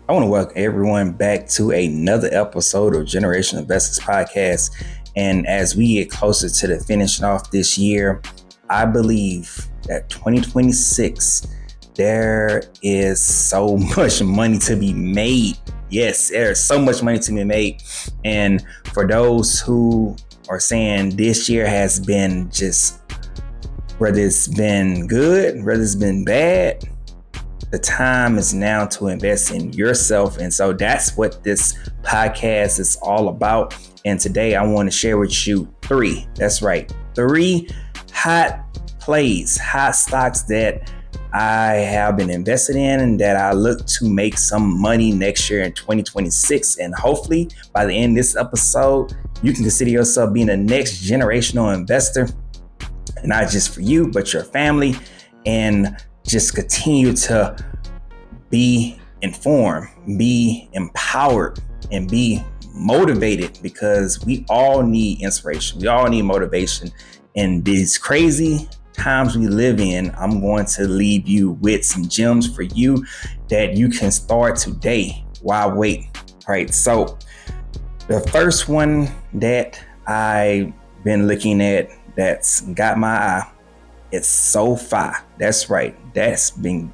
I want to welcome everyone back to another episode of Generation Investors Podcast. And as we get closer to the finishing off this year, I believe that 2026, there is so much money to be made. Yes, there's so much money to be made. And for those who are saying this year has been just, whether it's been good, whether it's been bad, the time is now to invest in yourself. And so that's what this podcast is all about. And today I want to share with you three hot plays, hot stocks that I have been invested in and that I look to make some money next year in 2026. And hopefully by the end of this episode, you can consider yourself being a next generational investor, not just for you, but your family, and just continue to be informed, be empowered, and be motivated, because we all need inspiration. We all need motivation. In these crazy times we live in, I'm going to leave you with some gems for you that you can start today. Why wait? All right. So the first one that I've been looking at that's got my eye, it's Sofi. That's right. That's been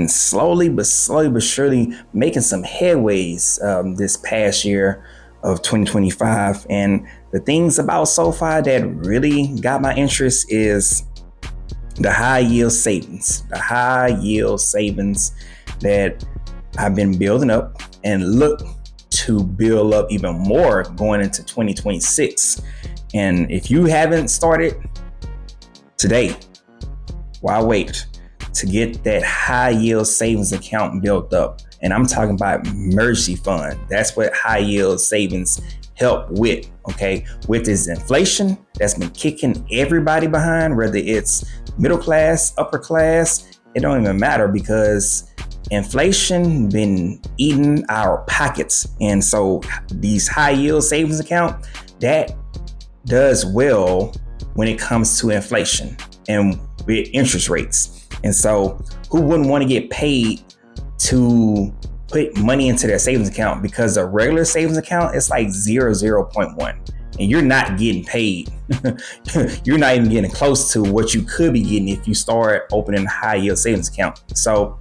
slowly but surely making some headways this past year of 2025. And the things about Sofi that really got my interest is the high yield savings. The high yield savings that I've been building up and look to build up even more going into 2026. And if you haven't started today, why wait to get that high yield savings account built up? And I'm talking about emergency fund. That's what high yield savings help with. Okay, with this inflation that's been kicking everybody behind, whether it's middle class, upper class, it don't even matter, because inflation been eating our pockets. And so these high yield savings account, that does well when it comes to inflation and with interest rates. And so who wouldn't want to get paid to put money into their savings account? Because a regular savings account, it's like 0.1, and you're not getting paid. You're not even getting close to what you could be getting if you start opening a high yield savings account. So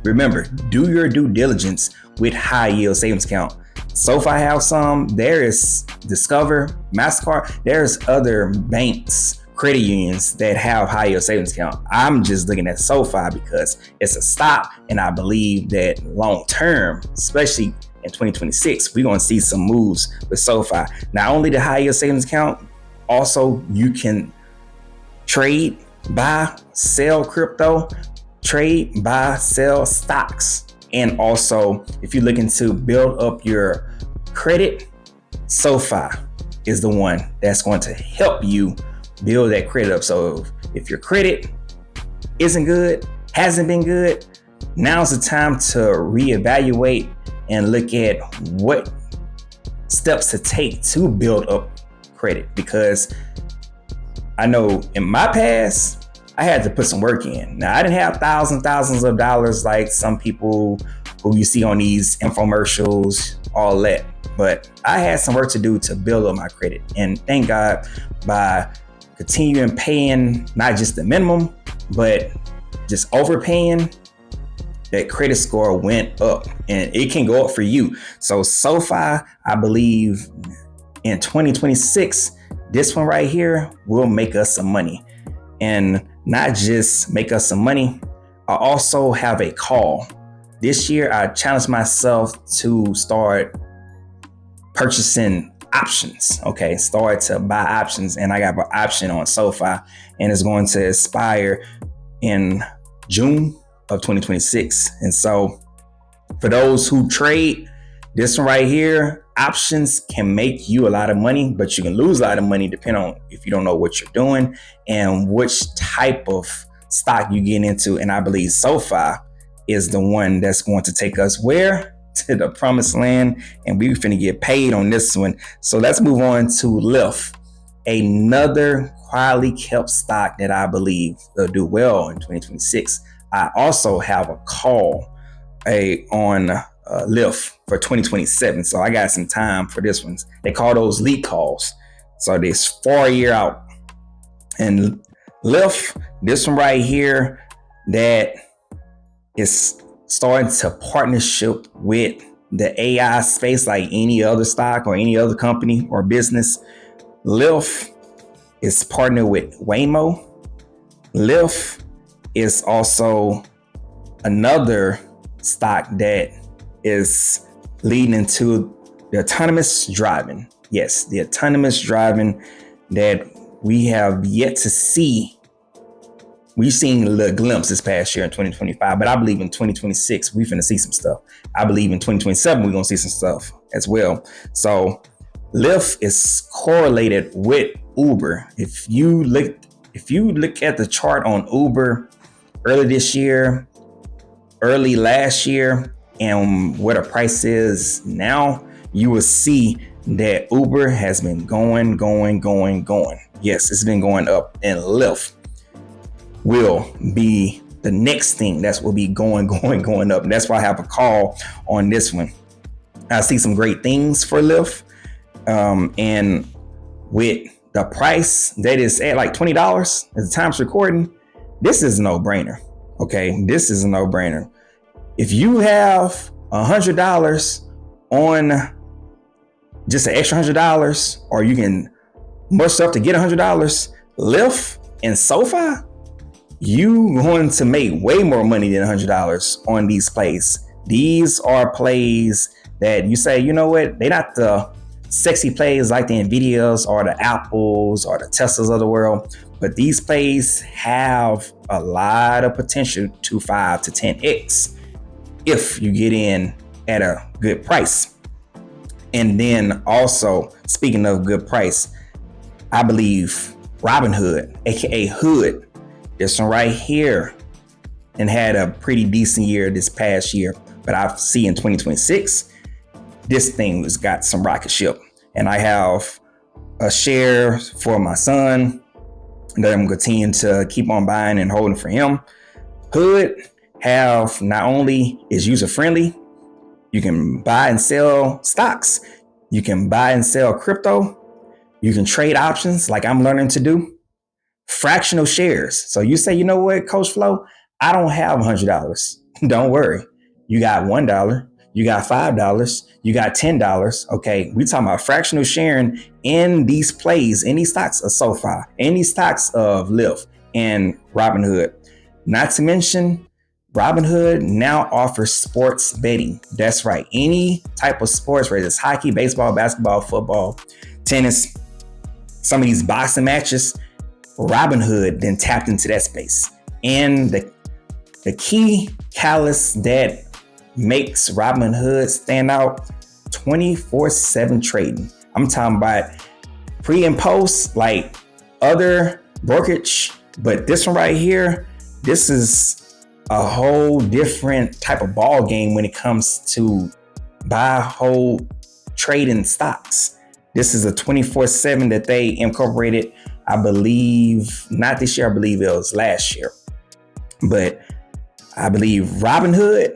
remember, do your due diligence with high yield savings account. Sofi have some. There is Discover, MasterCard. There's other banks, credit unions that have high yield savings account. I'm just looking at Sofi because it's a stock, and I believe that long term, especially in 2026, we're going to see some moves with Sofi. Not only the high yield savings account, also you can trade, buy, sell crypto, trade, buy, sell stocks. And also, if you're looking to build up your credit, Sofi is the one that's going to help you build that credit up. So if your credit isn't good, hasn't been good, now's the time to reevaluate and look at what steps to take to build up credit. Because I know in my past, I had to put some work in. Now, I didn't have thousands of dollars like some people who you see on these infomercials, all that. But I had some work to do to build up my credit. And thank God, by continuing paying not just the minimum, but just overpaying, that credit score went up, and it can go up for you. So Sofi, I believe in 2026, this one right here will make us some money. And not just make us some money, I also have a call. This year, I challenged myself to start purchasing options. Okay, start to buy options, and I got an option on Sofi, and it's going to expire in June of 2026. And so for those who trade, this one right here, options can make you a lot of money, but you can lose a lot of money depending on if you don't know what you're doing and which type of stock you get into. And I believe Sofi is the one that's going to take us where? To the promised land, and we finna get paid on this one. So let's move on to Lyft, another quietly kept stock that I believe will do well in 2026. I also have a call on Lyft for 2027. So I got some time for this one. They call those lead calls. So this 4 year out. And Lyft, this one right here, that is starting to partnership with the AI space like any other stock or any other company or business. Lyft is partnered with Waymo. Lyft is also another stock that is leading into the autonomous driving. Yes, the autonomous driving that we have yet to see. We've seen a little glimpse this past year in 2025, but I believe in 2026, we're finna see some stuff. I believe in 2027, we're gonna see some stuff as well. So Lyft is correlated with Uber. If you look at the chart on Uber early this year, early last year, and what a price is now, you will see that Uber has been going. Yes, it's been going up, and Lyft will be the next thing that will be going up. And that's why I have a call on this one. I see some great things for Lyft. And with the price that is at like $20 at the time's recording, this is a no-brainer. Okay, this is a no-brainer. If you have $100 on just an extra $100, or you can much stuff to get $100, Lyft and Sofi, you going to make way more money than $100 on these plays. These are plays that you say, you know what, they're not the sexy plays like the Nvidias or the Apples or the Teslas of the world, but these plays have a lot of potential to 5 to 10x if you get in at a good price. And then also, speaking of good price, I believe Robinhood, aka Hood, this one right here, and had a pretty decent year this past year. But I see in 2026, this thing has got some rocket ship. And I have a share for my son that I'm continuing to keep on buying and holding for him. Hood have not only is user friendly, you can buy and sell stocks, you can buy and sell crypto, you can trade options like I'm learning to do. Fractional shares. So you say, you know what, Coach Flo, I don't have $100. Don't worry. You got $1, you got $5, you got $10. Okay, we talking about fractional sharing in these plays, in these stocks of Sofi, in these stocks of Lyft and Robinhood. Not to mention, Robinhood now offers sports betting. That's right. Any type of sports, whether it's hockey, baseball, basketball, football, tennis, some of these boxing matches, Robinhood then tapped into that space. And the key catalyst that makes Robinhood stand out, 24/7 trading. I'm talking about pre and post like other brokerage, but this one right here, this is a whole different type of ball game when it comes to buy, hold, trading stocks. This is a 24/7 that they incorporated, I believe, not this year, I believe it was last year. But I believe Robinhood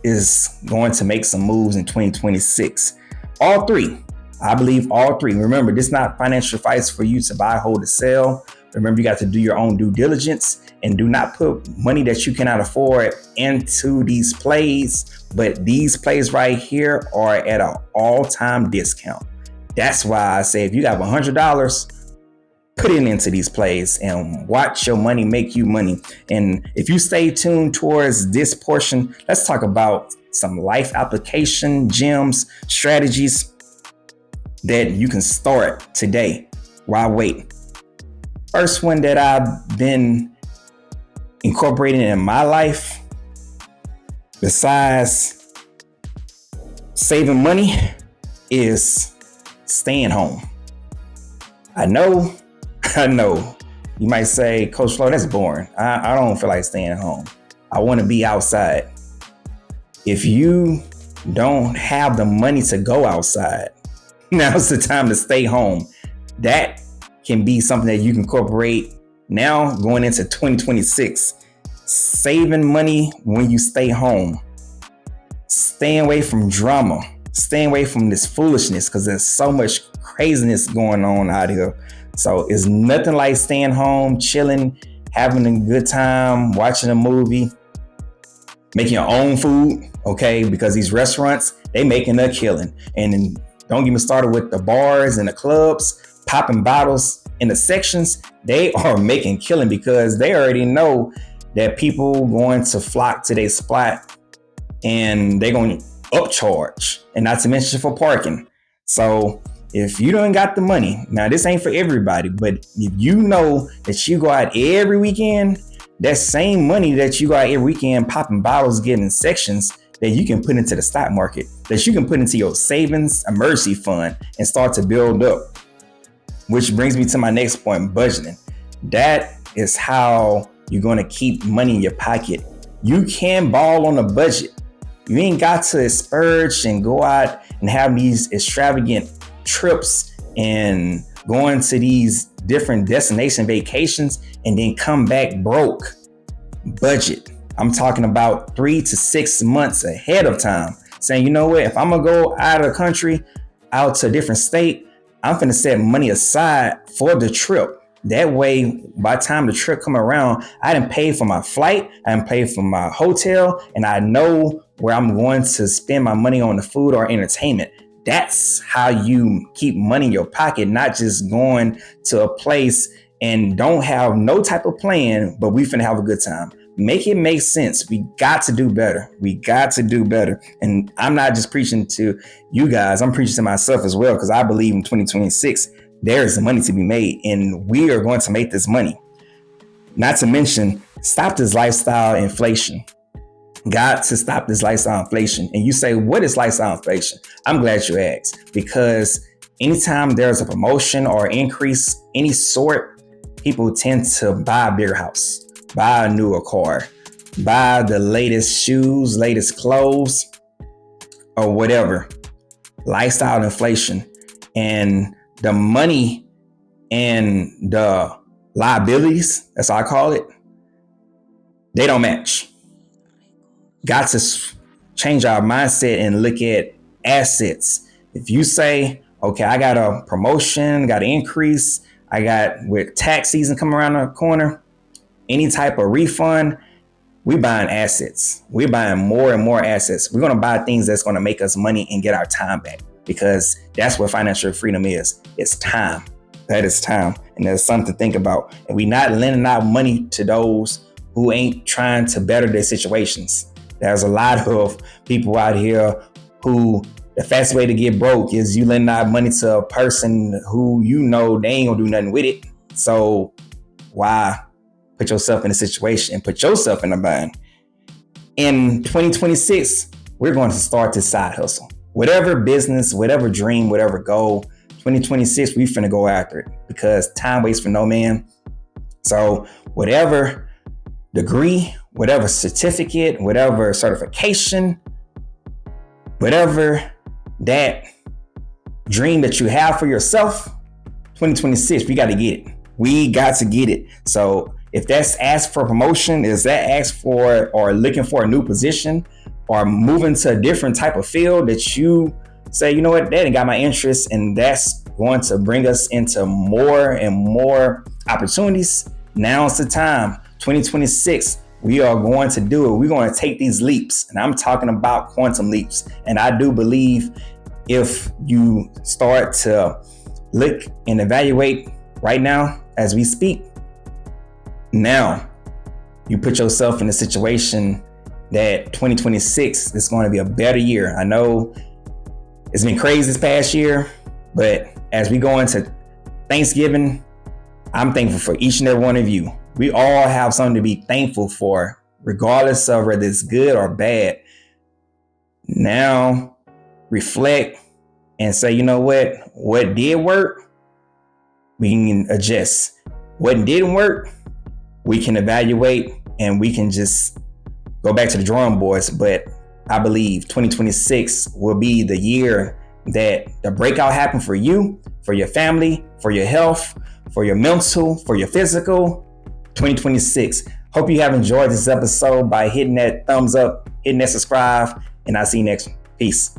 is going to make some moves in 2026. All three. I believe all three. Remember, this is not financial advice for you to buy, hold, or sell. Remember, you got to do your own due diligence and do not put money that you cannot afford into these plays. But these plays right here are at an all-time discount. That's why I say if you got $100, put it into these plays and watch your money make you money. And if you stay tuned towards this portion, let's talk about some life application gems, strategies that you can start today. Why wait? First one that I've been incorporating in my life, besides saving money, is staying home. I know. You might say, Coach Flo, that's boring. I don't feel like staying at home. I want to be outside. If you don't have the money to go outside, now's the time to stay home. That can be something that you can incorporate now going into 2026. Saving money when you stay home. staying away from drama, staying away from this foolishness, because there's so much craziness going on out here. So it's nothing like staying home, chilling, having a good time, watching a movie, making your own food, okay? Because these restaurants, they making a killing. And don't get me started with the bars and the clubs, popping bottles in the sections. They are making killing because they already know that people going to flock to their spot and they're going to upcharge, and not to mention for parking. So if you don't got the money, now this ain't for everybody, but if you know that you go out every weekend, that same money that you go out every weekend popping bottles, getting sections, that you can put into the stock market, that you can put into your savings emergency fund and start to build up. Which brings me to my next point, budgeting. That is how you're going to keep money in your pocket. You can ball on a budget. You ain't got to splurge and go out and have these extravagant trips and going to these different destination vacations and then come back broke. Budget. I'm talking about 3 to 6 months ahead of time. Saying, you know what, if I'm gonna go out of the country, out to a different state, I'm finna set money aside for the trip. That way, by the time the trip come around, I didn't pay for my flight, I didn't pay for my hotel, and I know where I'm going to spend my money on the food or entertainment. That's how you keep money in your pocket, not just going to a place and don't have no type of plan, but we finna have a good time. Make it make sense. We got to do better. We got to do better. And I'm not just preaching to you guys, I'm preaching to myself as well, because I believe in 2026, there is money to be made and we are going to make this money. Not to mention, stop this lifestyle inflation. Got to stop this lifestyle inflation. And you say, what is lifestyle inflation? I'm glad you asked, because anytime there's a promotion or increase, any sort, people tend to buy a bigger house, buy a newer car, buy the latest shoes, latest clothes, or whatever. Lifestyle inflation. And the money and the liabilities, that's how I call it, they don't match. Got to change our mindset and look at assets. If you say, okay, I got a promotion, got an increase, I got with tax season coming around the corner, any type of refund, we buying assets. We're buying more and more assets. We're going to buy things that's going to make us money and get our time back, because that's what financial freedom is. It's time. That is time. And there's something to think about. And we're not lending out money to those who ain't trying to better their situations. There's a lot of people out here who the fastest way to get broke is you lend out money to a person who you know they ain't gonna do nothing with it. So why put yourself in a situation and put yourself in a bind? In 2026, we're going to start this side hustle. Whatever business, whatever dream, whatever goal, 2026, we finna go after it, because time waits for no man. So whatever degree, whatever certificate, whatever certification, whatever that dream that you have for yourself, 2026, we got to get it. We got to get it. So if that's asked for promotion, is that asked for or looking for a new position or moving to a different type of field that you say, you know what, that ain't got my interest, and that's going to bring us into more and more opportunities, now's the time. 2026, we are going to do it. We're going to take these leaps, and I'm talking about quantum leaps. And I do believe if you start to look and evaluate right now as we speak, now you put yourself in a situation that 2026 is going to be a better year. I know it's been crazy this past year, but as we go into Thanksgiving, I'm thankful for each and every one of you. We all have something to be thankful for, regardless of whether it's good or bad. Now, reflect and say, you know what did work, we can adjust. What didn't work, we can evaluate, and we can just go back to the drawing boards. But I believe 2026 will be the year that the breakout happened for you, for your family, for your health, for your mental, for your physical. 2026, Hope you have enjoyed this episode by hitting that thumbs up, hitting that subscribe, and I'll see you next one. Peace.